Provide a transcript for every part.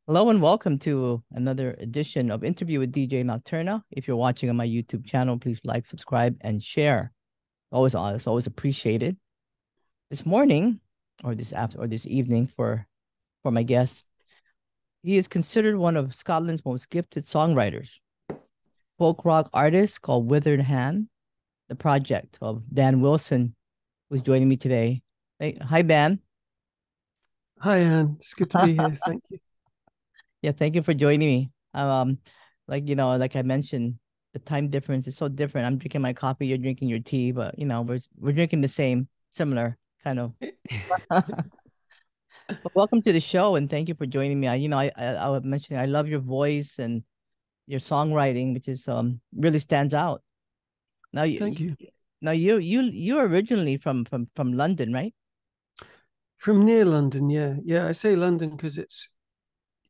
Hello and welcome to another edition of Interview with DJ Nocturna. If you're watching on my YouTube channel, please like, subscribe, and share. It's always appreciated. This morning, or this evening for my guest, he is considered one of Scotland's most gifted songwriters. Folk rock artist called Withered Hand, the project of Dan Willson, who's joining me today. Hey, hi Dan. Hi, Anne. It's good to be here. Thank you. Yeah, thank you for joining me. Like I mentioned, the time difference is so different. I'm drinking my coffee, you're drinking your tea, but we're drinking the same, similar kind of. But welcome to the show, and thank you for joining me. I was mentioning I love your voice and your songwriting, which is really stands out. Now Thank you. you're originally from London, right? From near London, yeah. Yeah, I say London because it's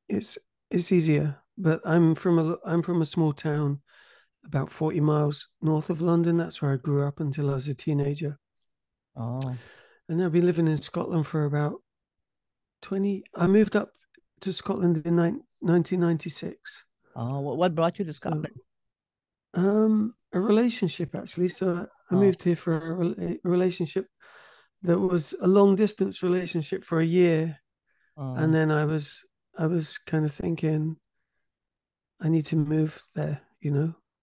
it's easier. But I'm from a small town about 40 miles north of London. That's where I grew up until I was a teenager. Oh, And I've been living in Scotland for about 20. I moved up to Scotland in 1996. oh, what brought you to So, Scotland? a relationship actually. So I Oh, moved here for a relationship that was a long distance relationship for a year. And oh, then I was kind of thinking I need to move there,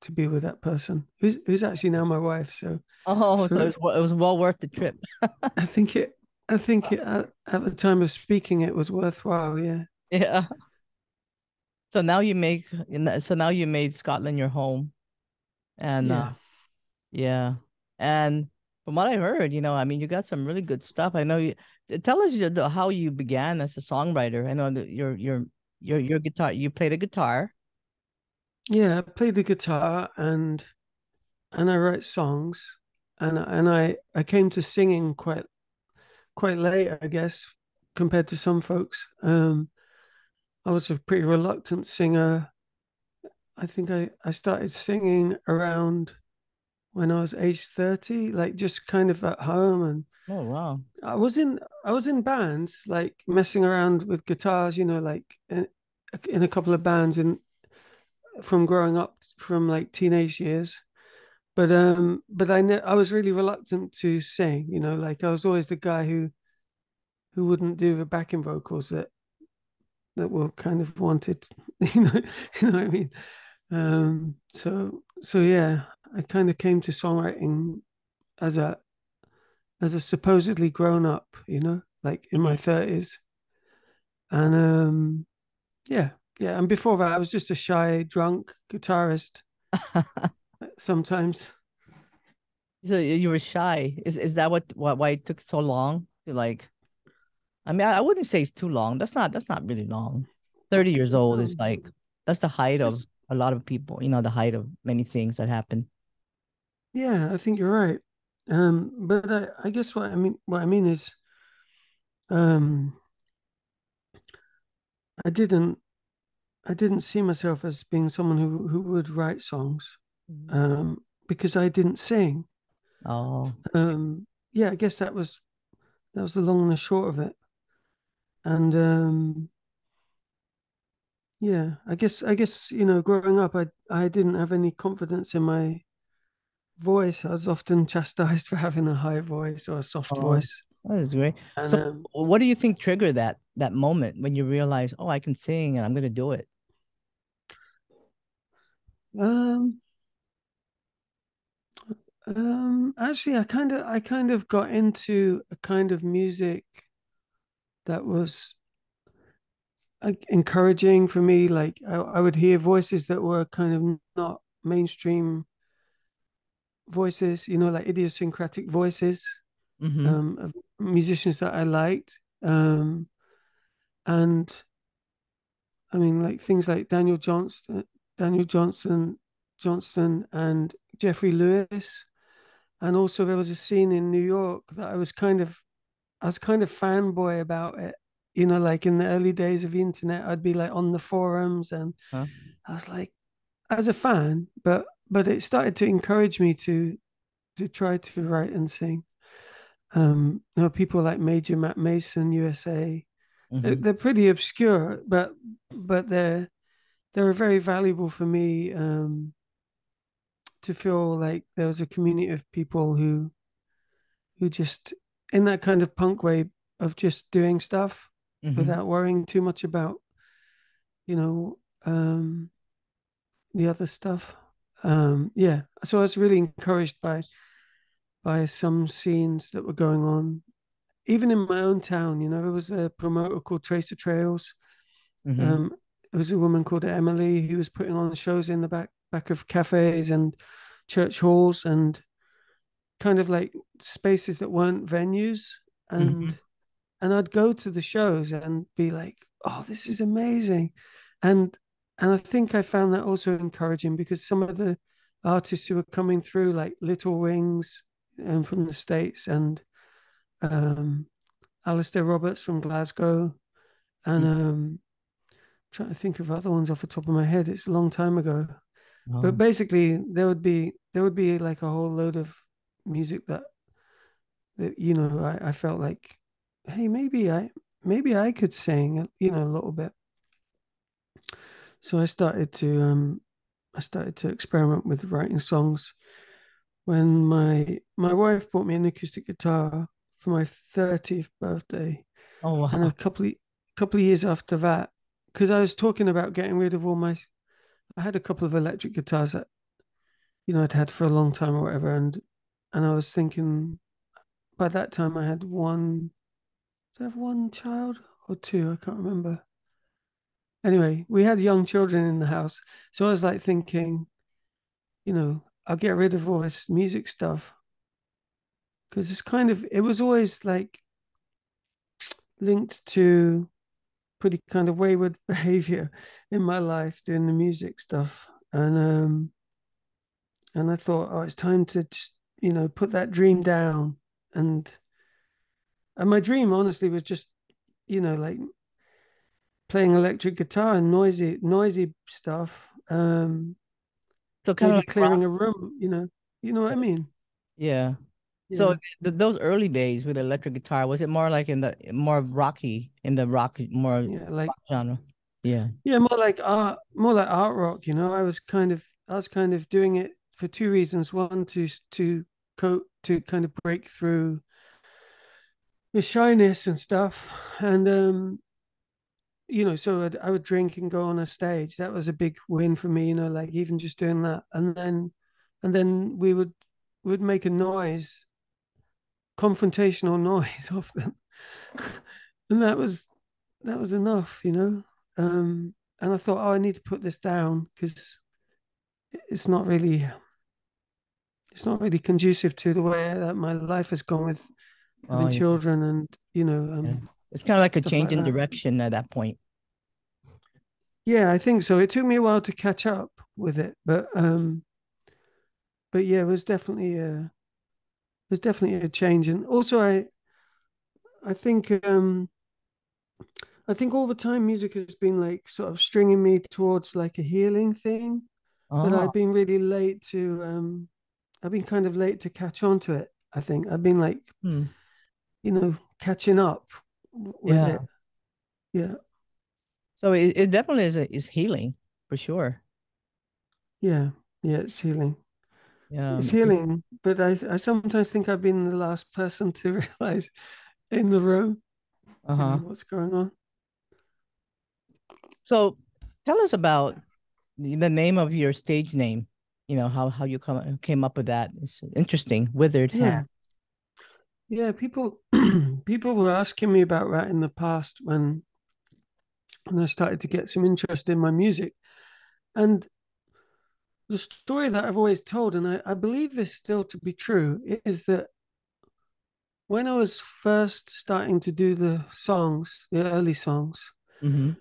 to be with that person who's actually now my wife. So oh, so so it was well worth the trip. I think it I think it at the time of speaking it was worthwhile. Yeah. Yeah. So now you made Scotland your home, and Yeah. yeah, and from what I heard, I mean, you got some really good stuff. I know you. Tell us how you began as a songwriter. I know that your guitar. You play the guitar. Yeah, I play the guitar and I write songs and I came to singing quite late, I guess, compared to some folks. I was a pretty reluctant singer. I think I started singing around when I was age 30, like just kind of at home. And Oh wow. I was in bands, like messing around with guitars, like in a couple of bands and from growing up from like teenage years. But I was really reluctant to sing, like I was always the guy who wouldn't do the backing vocals that were kind of wanted, you know, you know what I mean? So yeah, I kind of came to songwriting as a supposedly grown up, like in my Mhm. 30s. And yeah, yeah. And before that, I was just a shy, drunk guitarist sometimes. So you were shy. Is that why it took so long to like? I mean, I wouldn't say it's too long. That's not really long. 30 years old is Um, like that's the height of it's, a lot of people. The height of many things that happen. yeah, I think you're right. But I guess what I mean is, um, I didn't I didn't see myself as being someone who would write songs, Mhm. um, because I didn't sing. Oh. Yeah, I guess that was the long and the short of it. And yeah, I guess growing up, I didn't have any confidence in my voice. I was often chastised for having a high voice or a soft Oh, voice. that is great. And So, what do you think triggered that moment when you realize, oh, I can sing and I'm gonna do it? um, actually, I kind of got into a kind of music that was encouraging for me. Like I would hear voices that were kind of not mainstream voices, like idiosyncratic voices, Mm-hmm. of musicians that I liked. And I mean, like things like Daniel Johnston, and Jeffrey Lewis. And also there was a scene in New York that I was kind of fanboy about it. Like in the early days of the internet, I'd be like on the forums, and Huh? I was like, as a fan, but it started to encourage me to try to write and sing. People like Major Matt Mason, USA, Mm-hmm. they're pretty obscure, but they're very valuable for me, to feel like there was a community of people who just, in that kind of punk way of just doing stuff Mm-hmm. without worrying too much about, you know, the other stuff. Yeah, so I was really encouraged by some scenes that were going on, even in my own town. You know, there was a promoter called Tracer Trails. Mm-hmm. Um, there was a woman called Emily who was putting on shows in the back of cafes and church halls and kind of like spaces that weren't venues. Mm-hmm. And I'd go to the shows and be like, "Oh, this is amazing," and and I think I found that also encouraging because some of the artists who were coming through, like Little Wings, and from the States, and um, Alistair Roberts from Glasgow, and trying to think of other ones off the top of my head. It's a long time ago, but Oh. basically there would be like a whole load of music that I felt like, hey, maybe I could sing, a little bit. So I started to experiment with writing songs when my wife bought me an acoustic guitar for my 30th birthday, Oh and a wow. couple of years after that, because I was talking about getting rid of all my. I had a couple of electric guitars that I'd had for a long time or whatever, and I was thinking by that time I had one. Did I have one child or two? I can't remember. Anyway, we had young children in the house. So I was like thinking, I'll get rid of all this music stuff because it was always like linked to pretty kind of wayward behavior in my life doing the music stuff. And I thought, oh, it's time to just, put that dream down. And and my dream honestly was just, like playing electric guitar and noisy stuff. So kind of Maybe like rock. clearing a room, you know what I mean? Yeah. So Yeah. those early days with electric guitar, was it more like in the more rocky in the rock more Yeah, like rock genre? Yeah. yeah, more like art rock, I was kind of doing it for two reasons. One, to kind of break through the shyness and stuff. And so I would drink and go on a stage. That was a big win for me, like even just doing that. And then we would make a noise, confrontational noise often. And that was enough. Um, and I thought, oh, I need to put this down because it's not really it's not really conducive to the way that my life has gone with Oh having yeah. children and Yeah. It's kind of like a stuff change like in that. direction at that point. Yeah, I think so. It took me a while to catch up with it, but yeah, it was definitely a change. And also, I think I think all the time music has been like sort of stringing me towards like a healing thing, but Oh. I've been kind of late to catch on to it. I think I've been like, Hmm. catching up with Yeah. it. Yeah, So it definitely is healing for sure. yeah, yeah. It's healing. Yeah. It's healing. But I sometimes think I've been the last person to realize in the room, Uh-huh. what's going on. So tell us about the name of your stage name. How you came up with that. It's interesting. Withered Hand. Yeah, yeah. People people were asking me about that in the past when I started to get some interest in my music. And the story that I've always told, and I believe this still to be true, is that when I was first starting to do the early songs, Mm-hmm.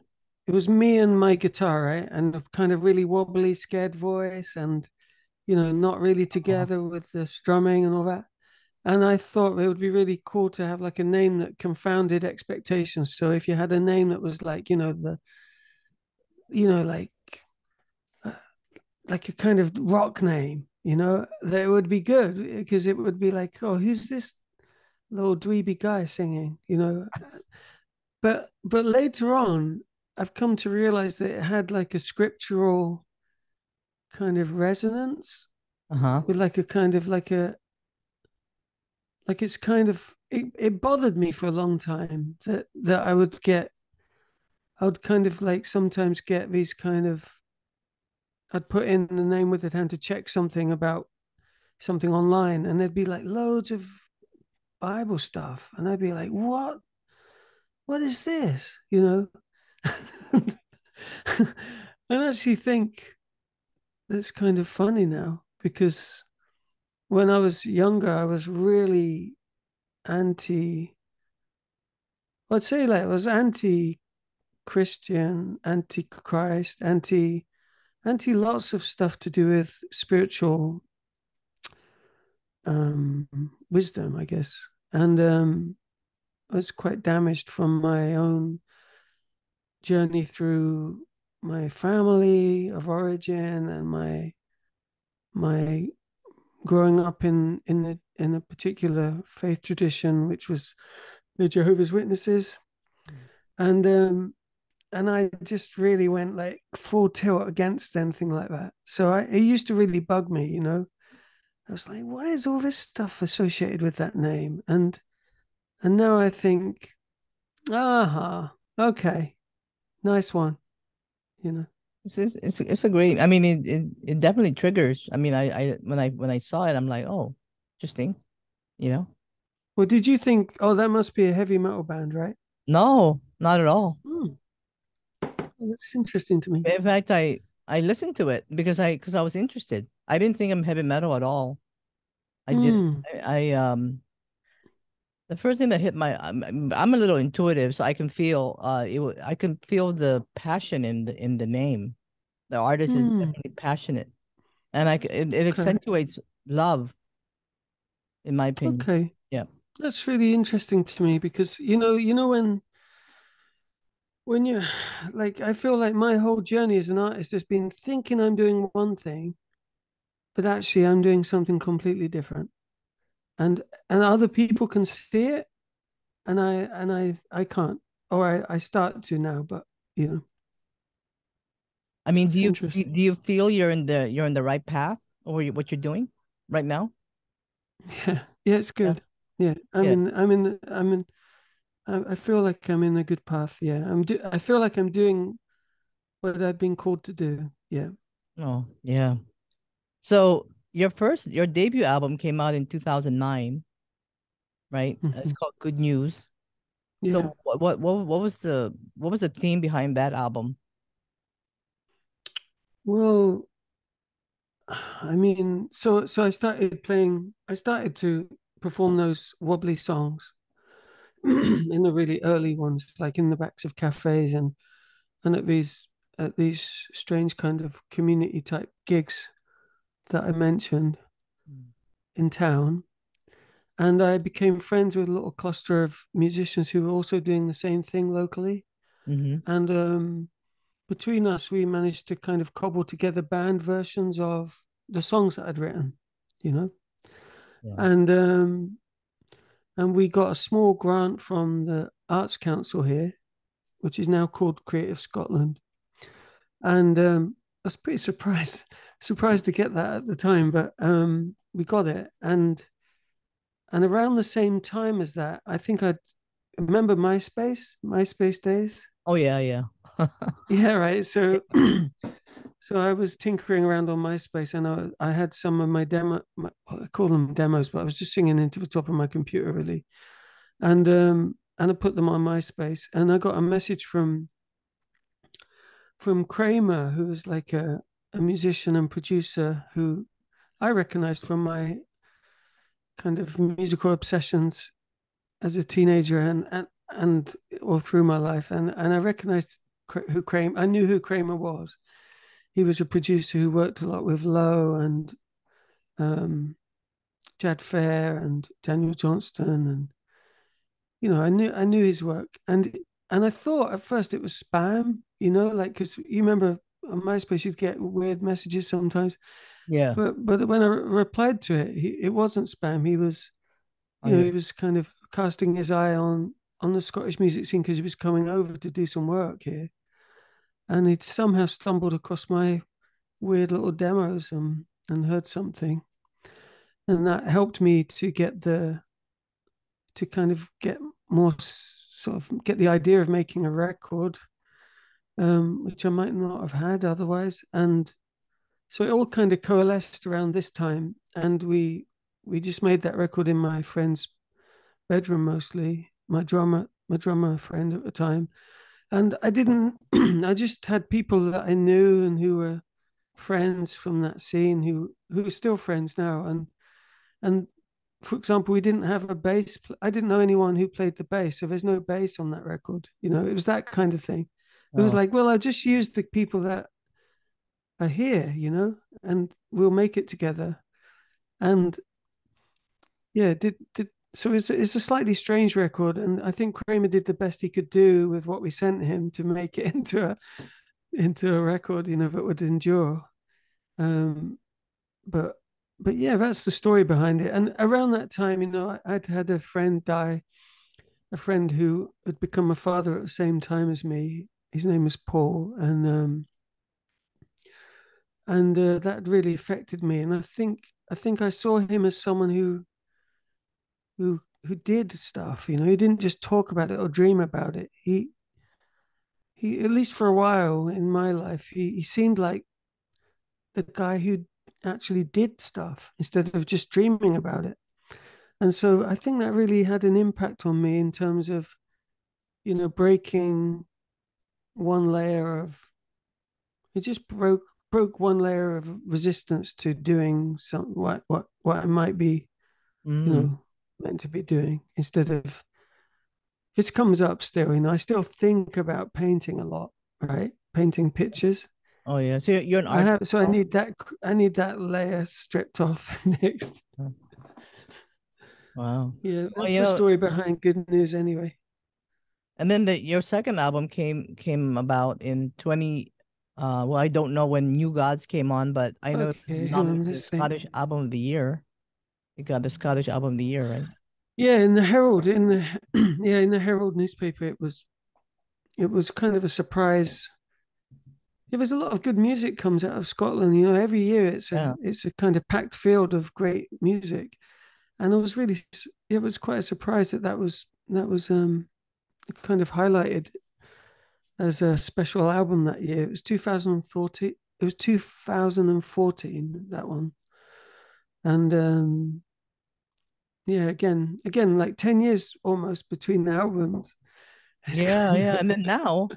it was me and my guitar, right? And a kind of really wobbly, scared voice, and not really Oh, together with the strumming and all that. And I thought it would be really cool to have like a name that confounded expectations. So if you had a name that was like, you know, like uh, like a kind of rock name, that would be good because it would be like, oh, who's this little dweeby guy singing? but later on, I've come to realize that it had like a scriptural kind of resonance Uh-huh. with like a kind of like it's kind of it bothered me for a long time that I would kind of like sometimes get these kind of I'd put in the name with it hand to check something about something online, and there'd be like loads of Bible stuff, and I'd be like, what is this? You know? And I actually think that's kind of funny now because when I was younger, I was really anti, I'd say like I was anti Christian, anti Christ, anti lots of stuff to do with spiritual um wisdom, I guess. And I was quite damaged from my own journey through my family of origin and my growing up in a particular faith tradition, which was the Jehovah's Witnesses, and I just really went like full tilt against anything like that. So it used to really bug me, you know. I was like, why is all this stuff associated with that name? And now I think, aha, okay, nice one, you know. It's a great. I mean, it definitely triggers. I mean, when I saw it, I'm like, oh, interesting. You know? Well, did you think, oh, that must be a heavy metal band, right? No, not at all. Hmm. Well, that's interesting to me. In fact, I listened to it because I was interested. I didn't think I'm heavy metal at all. I did. Hmm. I the first thing that hit my I'm a little intuitive, so I can feel I can feel the passion in the name. The artist is Hmm. definitely passionate, and it Okay. accentuates love, in my opinion. Okay. Yeah. That's really interesting to me because you know when you like I feel like my whole journey as an artist has been thinking I'm doing one thing, but actually I'm doing something completely different. And other people can see it and I can't. Or I start to now, but you know, I so mean, it's interesting. do you feel you're in the right path or what you're doing right now? Yeah. Yeah, it's Yeah. good. Yeah. Yeah. I feel like I'm in a good path. Yeah. I feel like I'm doing what I've been called to do. Yeah. Oh, yeah. So your debut album came out in 2009, right? It's Mhm. called Good News. Yeah. So what was the theme behind that album? Well, I mean, so I started to perform those wobbly songs in the really early ones, like in the backs of cafes and at these strange kind of community type gigs that I mentioned in town. And I became friends with a little cluster of musicians who were also doing the same thing locally. Mm-hmm. And between us, we managed to kind of cobble together band versions of the songs that I'd written, you know. Yeah. And we got a small grant from the Arts Council here, which is now called Creative Scotland. And I was pretty surprised to get that at the time, but we got it. And around the same time as that, I think I remember MySpace days. Oh yeah, yeah. Yeah, right. So so I was tinkering around on MySpace, and I had some of I call them demos, but I was just singing into the top of my computer really, and I put them on MySpace, and I got a message from Kramer, who was like a musician and producer who I recognized from my kind of musical obsessions as a teenager and all through my life, and I recognized who Kramer. I knew who Kramer was. He was a producer who worked a lot with Lowe and um, Jad Fair and Daniel Johnston, and I knew his work, and I thought at first it was spam, like because you remember on MySpace you'd get weird messages sometimes, Yeah. but when I replied to it, it wasn't spam. He was Oh, yeah. he was kind of casting his eye on. on the Scottish music scene because he was coming over to do some work here, and he'd somehow stumbled across my weird little demos and heard something, and that helped me to kind of get more sort of get the idea of making a record, which I might not have had otherwise. And so it all kind of coalesced around this time, and we just made that record in my friend's bedroom mostly. My drummer friend at the time, and I didn't. I just had people that I knew and who were friends from that scene who are still friends now, and for example, we didn't have a bass. I didn't know anyone who played the bass, so there's no bass on that record. It was that kind of thing. It was Oh. like, well, I just use the people that are here, and we'll make it together. And yeah, did so it's a slightly strange record, and I think Kramer did the best he could do with what we sent him to make it into a record, that would endure. Um, but but yeah, that's the story behind it. And around that time, I'd had a friend die, a friend who had become a father at the same time as me. His name was Paul, and that really affected me. And I think I saw him as someone who did stuff. He didn't just talk about it or dream about it. He at least for a while in my life, he seemed like the guy who actually did stuff instead of just dreaming about it. And so I think that really had an impact on me in terms of, breaking one layer of it just broke one layer of resistance to doing something what I might be, Mm. meant to be doing instead of this comes up still, I still think about painting a lot, right? Painting pictures. Oh yeah. So you're an I artist have so now? I need that layer stripped off next. Oh, wow. Yeah, Well, that's the story behind Good News anyway. and then your second album came about in 20 well, I don't know when New Gods came on, but I know it was Okay, hang on, nominated for the let's think. Scottish Album of the Year. It got the Scottish Album of the Year, right? Yeah, in the Herald, in the yeah, in the Herald newspaper, it was kind of a surprise. There was a lot of good music comes out of Scotland. Every year Yeah. it's a kind of packed field of great music, and it was quite a surprise that was kind of highlighted as a special album that year. It was 2014. It was 2014 that one, and yeah, again, like 10 years almost between the albums. It's Yeah, kind yeah. of And then now,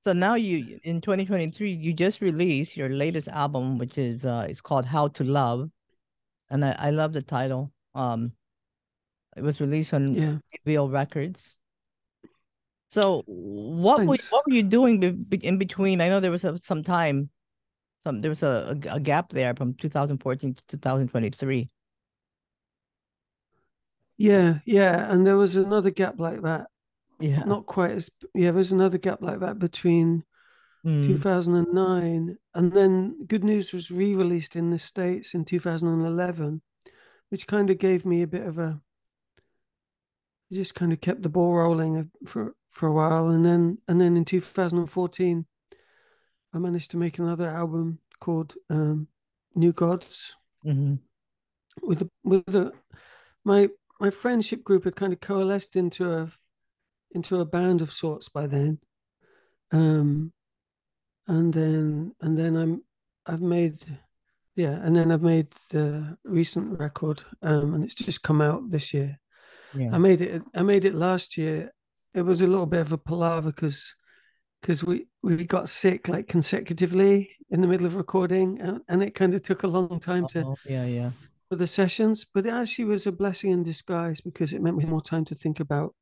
so now you in 2023, you just released your latest album, which is it's called How to Love. And I love the title. It was released on yeah. Reveal Records. So Thanks. what were you doing in between? I know there was some time, there was a gap there from 2014 to 2023. Yeah, and there was another gap like that. Yeah. Not quite as yeah. There's another gap like that between Mm. 2009 and then Good News was re-released in the States in 2011, which kind of gave me a bit of a it just kind of kept the ball rolling for a while, and then in 2014 I managed to make another album called New Gods Hmm. with my my friendship group had kind of coalesced into a band of sorts by then. Um, and then I've made yeah, and then I've made the recent record, and it's just come out this year. Yeah. I made it last year. It was a little bit of a palaver because we got sick like consecutively in the middle of recording, and it kind of took a long time to Oh, yeah, yeah. for the sessions, but it actually was a blessing in disguise because it meant we had more time to think about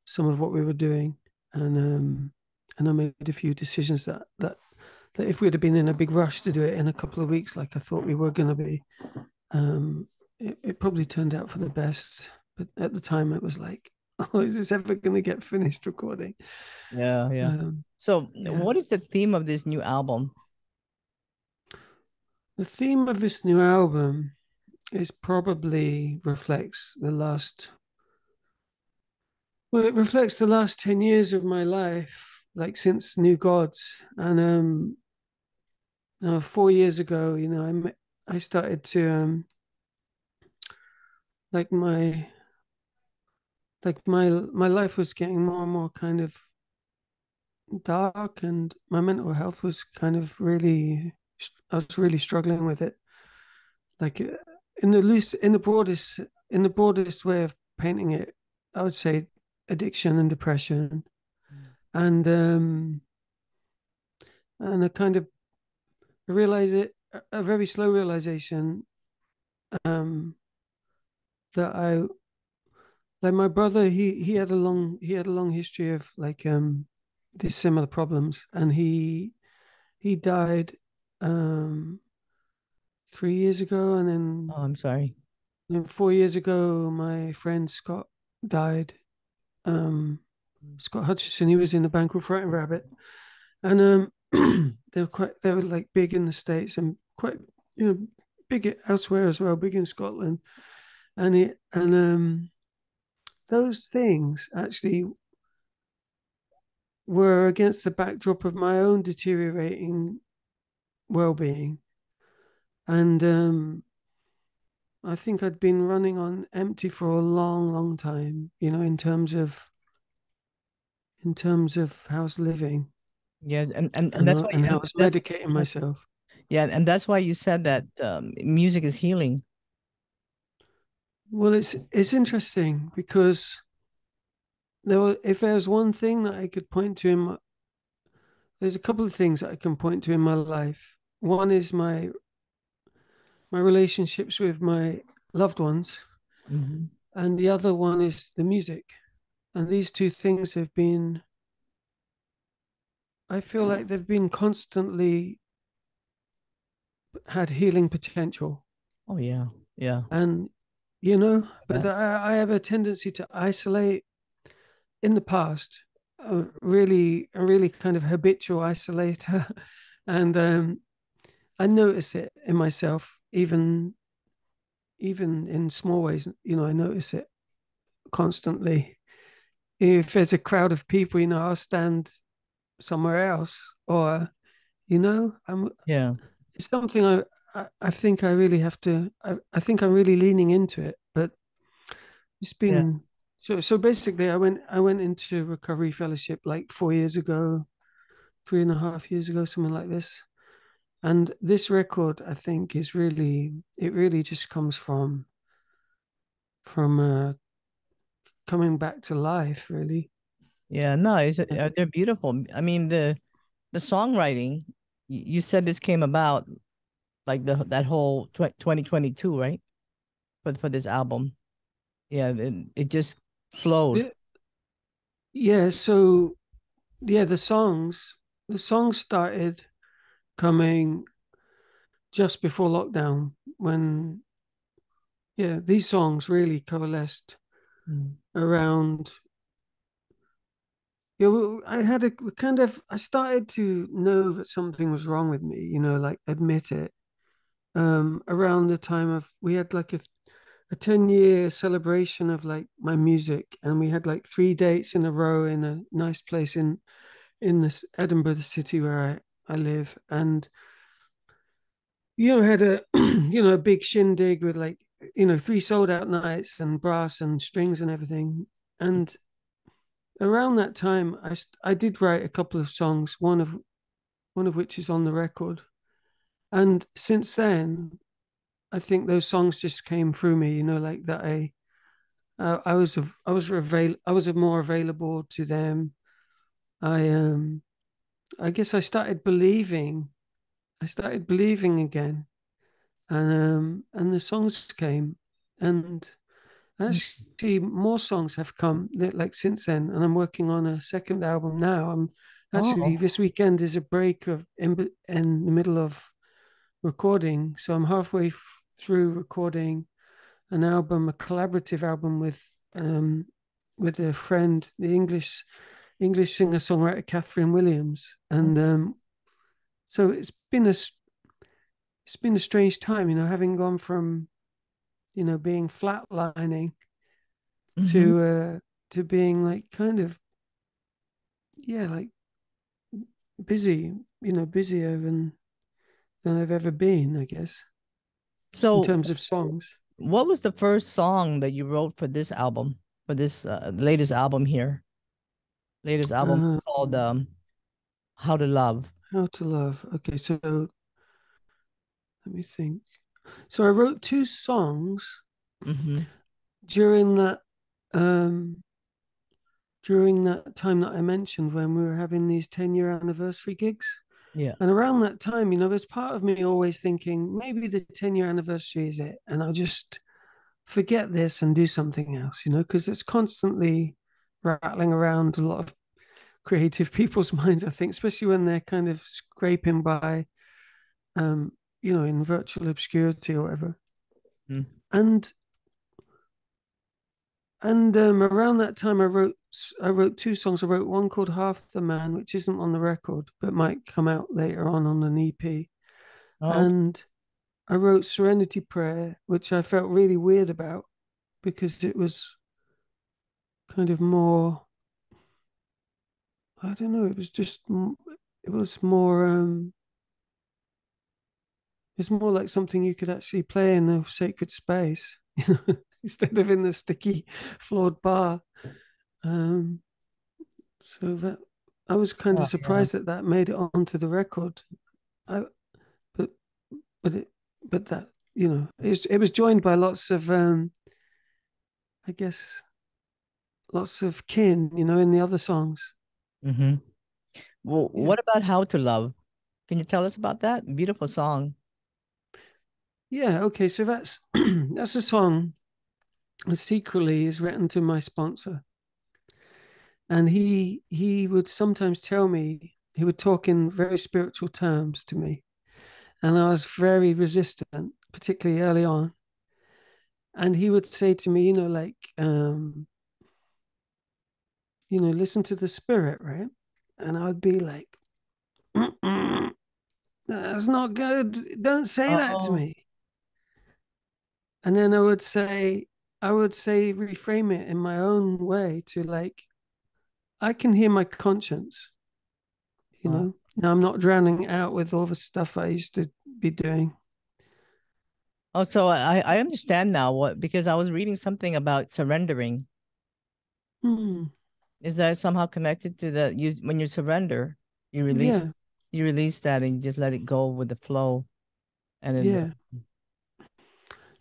some of what we were doing, and I made a few decisions that if we'd have been in a big rush to do it in a couple of weeks, like I thought we were going to be, it probably turned out for the best. But at the time, it was like, oh, is this ever going to get finished recording? Yeah, yeah. Um, So yeah. what is the theme of this new album? The theme of this new album is probably reflects the last Well, it reflects the last 10 years of my life, like since New Gods. And 4 years ago, I started to like my life was getting more and more kind of dark, and my mental health was kind of really, I was really struggling with it. Like in the broadest way of painting it, I would say addiction and depression, and a kind of realize it a very slow realization um that I like my brother, he had a long history of like these similar problems, and he died um 3 years ago, and Oh, I'm sorry. then 4 years ago my friend Scott died. um Scott Hutchison, he was in the band called Frightened Rabbit, and they were like big in the States and quite, big elsewhere as well, big in Scotland. And those things actually were against the backdrop of my own deteriorating well-being. And I think I'd been running on empty for a long, long time, in terms of how I was living, Yeah, and that's and why and how I and was that's why medicating you said, myself. yeah, and that's why you said that music is healing. Well, it's interesting because if there was one thing that I could point to there's a couple of things that I can point to in my life. One is my relationships with my loved ones, Hmm. and the other one is the music. And these two things I feel like they've been constantly had healing potential. Oh yeah, yeah, And, but that. I have a tendency to isolate in the past, a really kind of habitual isolator. And I notice it in myself, even in small ways. I notice it constantly. If there's a crowd of people, I'll stand somewhere else, or I'm Yeah, it's something I think I really have to. I think I'm really leaning into it, but it's yeah. been so basically I went into recovery fellowship like 4 years ago, 3.5 years ago, something like this. And this record, I think, it really just comes from coming back to life, really. Yeah, no, Yeah. they're beautiful. I mean, the songwriting, you said this came about like that whole 2022, right? For this album. Yeah, it just flowed. Yeah, so yeah, the songs started coming just before lockdown, when these songs really coalesced Mm. around. I started to know that something was wrong with me, like admit it. Around the time of we had like a 10-year celebration of like my music, and we had like 3 dates in a row in a nice place in this Edinburgh, the city where I live. And had a a big shindig with like, three sold out nights and brass and strings and everything. And around that time, I did write a couple of songs, one of which is on the record. And since then, I think those songs just came through me, like that. I was more available to them. I I guess I started believing again, and the songs came, and Mm. actually more songs have come like since then, and I'm working on a second album now. I'm actually, Oh, this weekend is a break of in the middle of recording, so I'm halfway through recording an album, a collaborative album with a friend, the English singer songwriter Kathryn Williams. And so it's been a strange time, having gone from being flatlining mm-hmm. to to being like kind of, yeah, like busy, busier than I've ever been, I guess, in So, terms of songs. what was the first song that you wrote for this album, for this latest album here? Latest album Uh, called How to Love. how to Love. Okay, so let me think. So I wrote two songs Mm-hmm. during that um during that time that I mentioned when we were having these 10-year anniversary gigs. Yeah. And around that time, there's part of me always thinking maybe the 10-year anniversary is it, and I'll just forget this and do something else, because it's constantly rattling around a lot of creative people's minds, I think, especially when they're kind of scraping by, in virtual obscurity or whatever. Mm. And around that time, I wrote two songs. I wrote one called Half the Man, which isn't on the record, but might come out later on an EP. Oh, okay. And I wrote Serenity Prayer, which I felt really weird about because it was kind of more, I don't know, it was more, it's more like something you could actually play in a sacred space, instead of in the sticky floored bar. Um, so that I was kind Oh, of yeah. surprised that that made it onto the record. I, but but it but that it was joined by lots of I guess lots of kin, in the other songs. Mm-hmm. Well, Yeah. what about How to Love? Can you tell us about that? Beautiful song. Yeah, okay, so that's that's a song that secretly is written to my sponsor. And he would sometimes tell me, he would talk in very spiritual terms to me. And I was very resistant, particularly early on. And he would say to me, listen to the spirit, right? And I would be like, that's not good. Don't say that to Oh, me. And then I would say, reframe it in my own way to like, I can hear my conscience, oh. Now I'm not drowning out with all the stuff I used to be doing. Oh, so I understand now what, because I was reading something about surrendering. Hmm. Is that somehow connected to the you when you surrender, you release Yeah, you release that and you just let it go with the flow and then yeah,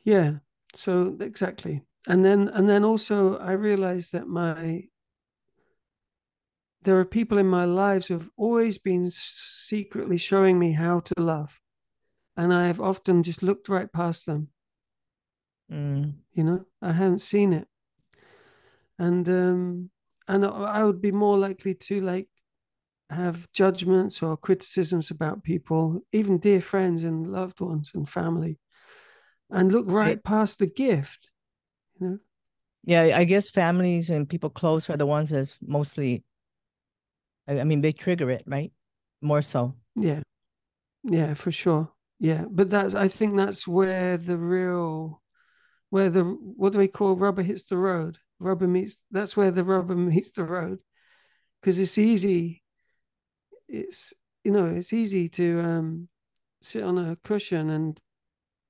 yeah. So exactly. And then also I realized that my there are people in my lives who have always been secretly showing me how to love. And I have often just looked right past them, mm, I haven't seen it. And I would be more likely to like have judgments or criticisms about people, even dear friends and loved ones and family, and look right. right past the gift, you know? Yeah, I guess families and people close are the ones that's mostly I mean they trigger it, right? More so. Yeah, yeah, for sure. Yeah. But I think that's where the, what do we call rubber hits the road? That's where the rubber meets the road. Because it's, it's easy to sit on a cushion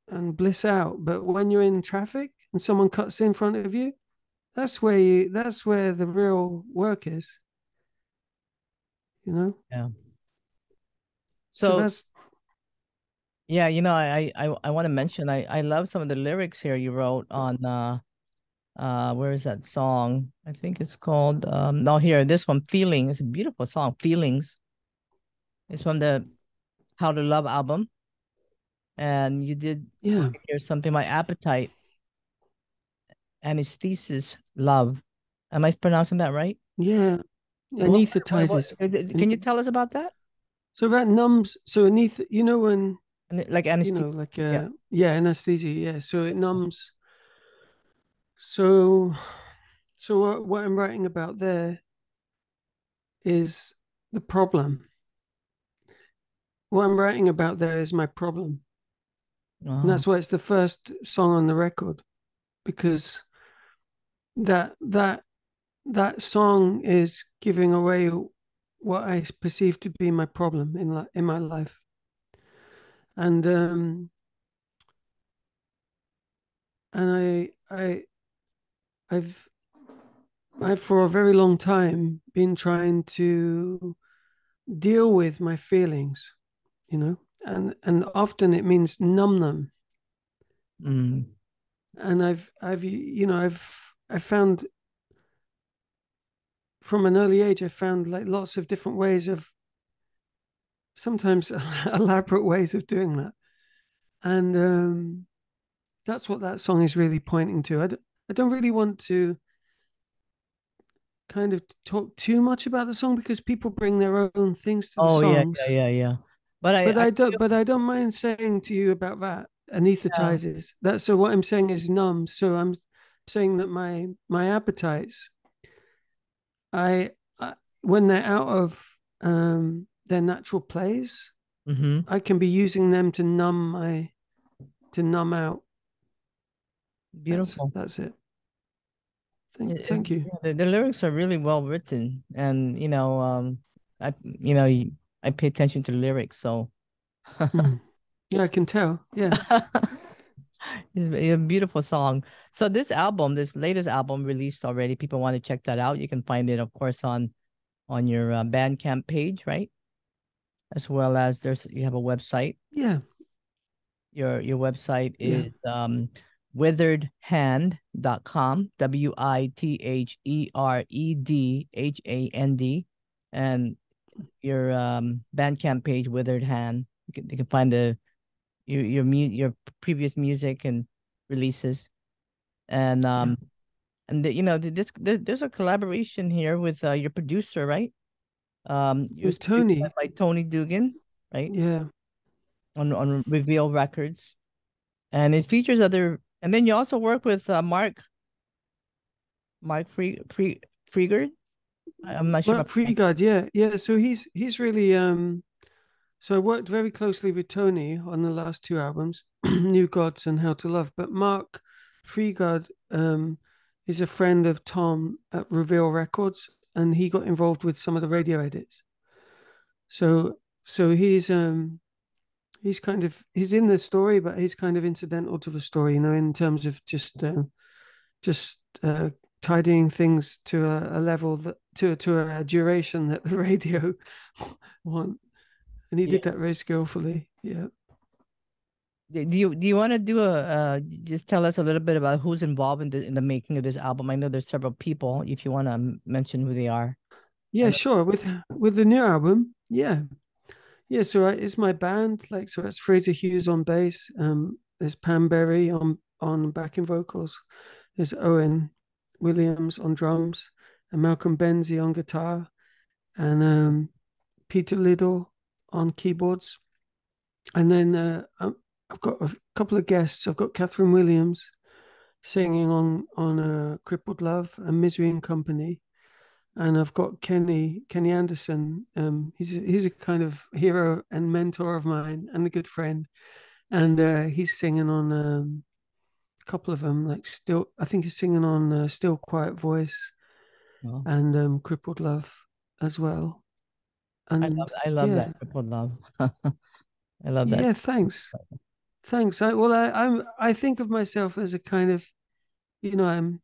and bliss out. But when you're in traffic and someone cuts in front of you, that's where the real work is, you know? Yeah. So So that's yeah, I want to mention I love some of the lyrics here you wrote on where is that song? I think it's called no here, this one, Feeling. It's a beautiful song. Feelings. It's from the How to Love album. And you did yeah, hear something, My Appetite, Anesthesis, Love. Am I pronouncing that right? yeah. Anesthetizes. Can you tell us about that? So that numbs. So when Like anesthesia. like Yeah. yeah, anesthesia. Yeah. So it numbs. So what I'm writing about there is the problem. What I'm writing about there is my problem, and Oh, that's why it's the first song on the record because that that song is giving away what I perceive to be my problem in my life. And and I've I've for a very long time been trying to deal with my feelings, you know, and often it means numb them. Mm. And I've found from an early age, I found like lots of different ways of sometimes elaborate ways of doing that. And that's what that song is really pointing to. I don't really want to kind of talk too much about the song because people bring their own things to the Oh yeah, songs. yeah, yeah, yeah. But But I don't mind saying to you about that. yeah. Anesthetizes. That so what I'm saying is numb. So I'm saying that my appetites, I when they're out of their natural place, Mm-hmm. I can be using them to numb out. Beautiful. That's it. It, Thank you. yeah, the lyrics are really well written, and I pay attention to the lyrics, so Mm. Yeah, I can tell. Yeah. it's a beautiful song. So this latest album released already. People want to check that out. You can find it, of course, on your Bandcamp page, right? As well as you have a website. Yeah. Your website Yeah. is witheredhand.com, WitheredHand, and your Bandcamp page, Withered Hand. You can find your previous music and releases, and Yeah. there's a collaboration here with your producer, right? It was With produced Tony. by Tony Coogan, right? Yeah. On Reveal Records, and it features other. And then you also work with Mark Freegard. I'm not sure if Mark Freegard, yeah. Yeah. So he's really so I worked very closely with Tony on the last two albums, New Gods and How to Love. But Mark Freegard is a friend of Tom at Reveal Records, and he got involved with some of the radio edits. So he's kind of he's in the story, but he's kind of incidental to the story, you know, in terms of just tidying things to a level that to a duration that the radio want, and he yeah. did that very skillfully. Yeah. Do you want to do a just tell us a little bit about who's involved in the making of this album? I know there's several people. If you want to mention who they are. I Yeah, know. sure. With the new album, yeah, yeah. So it's my band. Like, so it's Fraser Hughes on bass. There's Pam Berry on backing vocals. There's Owen Williams on drums, and Malcolm Benzie on guitar, and Peter Liddell on keyboards. And then I've got a couple of guests. I've got Kathryn Williams singing on Crippled Love and Misery and Company, and I've got Kenny Anderson. He's a kind of hero and mentor of mine and a good friend, and he's singing on a couple of them. Like still, I think he's singing on Still Quiet Voice Oh, and Crippled Love as well. And I love yeah, that triple love. I love that. yeah. Thanks. I think of myself as a kind of, you know, I'm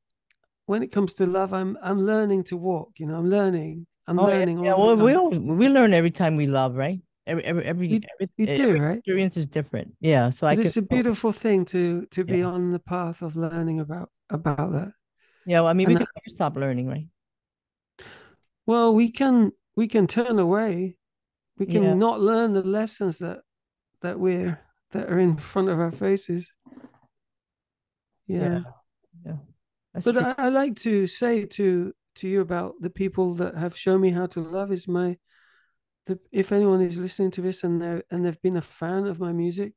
when it comes to love, I'm learning to walk. You know, I'm Oh yeah, learning yeah. all the Well, time. we learn every time we love, right? We we do, Every right? experience is different. Yeah, so I But can. it's a Oh, beautiful thing to be yeah, on the path of learning about that. yeah. Well, I mean, we And can never stop learning, right? well, we can turn away. We Yeah, can not learn the lessons that we're that are in front of our faces. yeah, Yeah. yeah. That's But true. I like to say to you about the people that have shown me how to love is if anyone is listening to this and they've been a fan of my music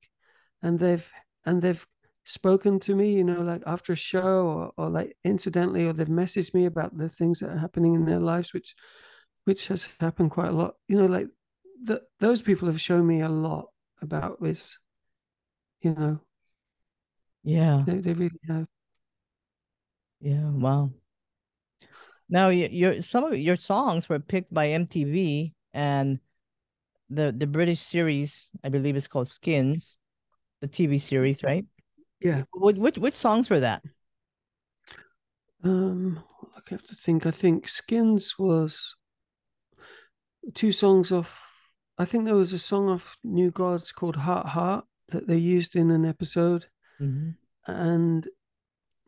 and they've spoken to me, you know, like after a show or like incidentally, or they've messaged me about the things that are happening in their lives, which has happened quite a lot, you know, like those people have shown me a lot about this, you know, Yeah, they really have. yeah. Wow. Now, some of your songs were picked by MTV and the British series, I believe it's called Skins, the TV series, right? Yeah. Which songs were that? I have to think. I think Skins was two songs off. I think there was a song off New Gods called Heart Heart that they used in an episode. Mm-hmm. And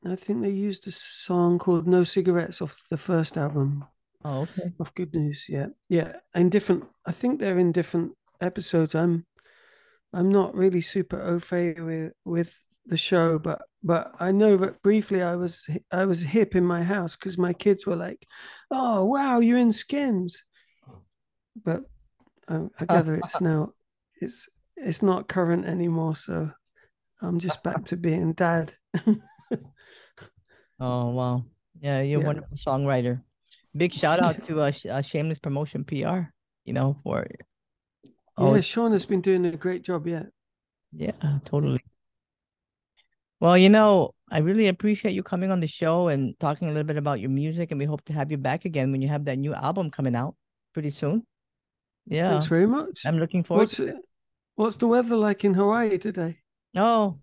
I think they used a song called No Cigarettes off the first album Oh, okay. of Good News. Yeah. Yeah. In different, I think they're in different episodes. I'm not really super au fait with the show, but I know that briefly I was hip in my house because my kids were like, "Oh wow, you're in Skins," but I gather it's not current anymore, so I'm just back to being dad. Oh, wow. Yeah, you're a Yeah, wonderful songwriter. Big shout out to Shameless Promotion PR, for yeah. always. Sean has been doing a great job. Yeah, Yeah, totally. Well, I really appreciate you coming on the show and talking a little bit about your music, and we hope to have you back again when you have that new album coming out pretty soon. thanks Yeah, very much. I'm looking forward What's to it. what's the weather like in Hawaii today? Oh,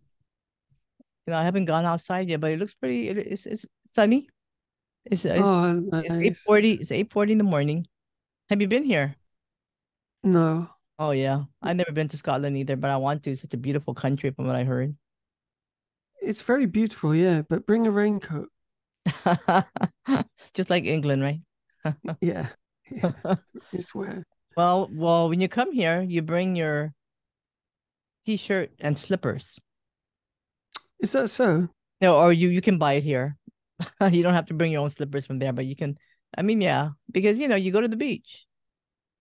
I haven't gone outside yet, but it looks pretty. It's sunny. It's it's Oh, it's nice. 8:40. It's 8:40 in the morning. Have you been here? No, Oh yeah, I've never been to Scotland either, but I want to. It's such a beautiful country, from what I heard. it's very beautiful. Yeah, but bring a raincoat. Just like England, right? Yeah, yeah. It's where. Well, when you come here, you bring your t-shirt and slippers. Is that so? No, or you can buy it here. You don't have to bring your own slippers from there, but you can. I mean, yeah, because you go to the beach.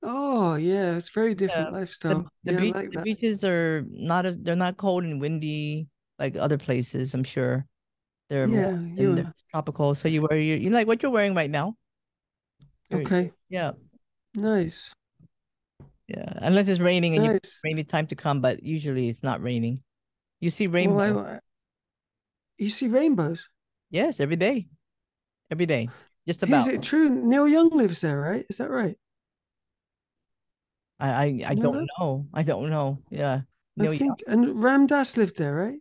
Oh, yeah, it's very Yeah, different the lifestyle. the Yeah, I beach like the that. beaches are not as they're not cold and windy like other places. I'm sure they're more Yeah, and they're you tropical. So you wear you like what you're wearing right now. okay. Yeah, Nice. yeah. Unless it's raining and Nice. rainy time to come, but usually it's not raining. You see Well, rainbow. you see rainbows. Yes, every day, just Is about. it true? Neil Young lives there, right? Is that right? I You know don't that? know. I don't know. Yeah, I Neil Young. think, and Ram Dass lived there, right?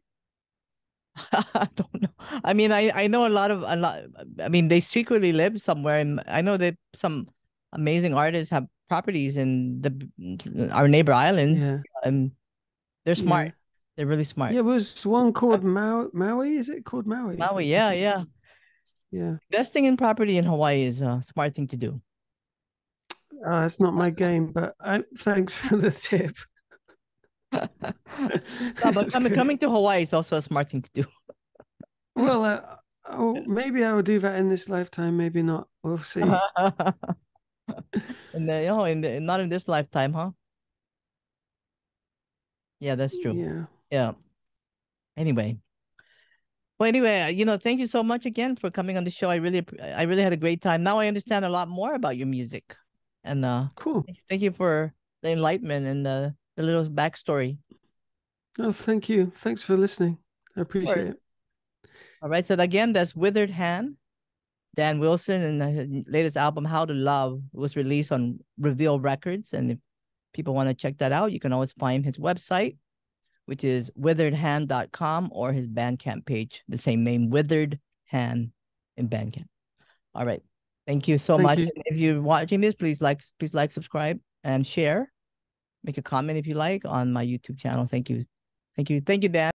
I don't know. I mean, I know a lot. I mean, they secretly live somewhere, and I know that some amazing artists have properties in our neighbor islands, Yeah, and they're smart. yeah. They're really smart. Yeah, was one called Maui? Is it called Maui? Maui, I yeah, think. yeah. Yeah. Investing in property in Hawaii is a smart thing to do. It's not my game, but thanks for the tip. No, but That's good. coming to Hawaii is also a smart thing to do. Well, maybe I will do that in this lifetime. Maybe not. We'll see. And then, not in this lifetime, huh? Yeah, that's true. Yeah. Yeah. Anyway. Well, anyway, thank you so much again for coming on the show. I really had a great time. Now I understand a lot more about your music, and Cool. thank you for the enlightenment and the little backstory. Oh, thank you. Thanks for listening. I Of appreciate it. course. All right. So again, that's Withered Hand, Dan Willson, and his latest album, How to Love, was released on Reveal Records. And if people want to check that out, you can always find his website, which is witheredhand.com, or his Bandcamp page, the same name, Withered Hand in Bandcamp. All right. Thank you so Thank much. you. And if you're watching this, please like, subscribe, and share. Make a comment if you like on my YouTube channel. Thank you. Thank you. Thank you, Dan.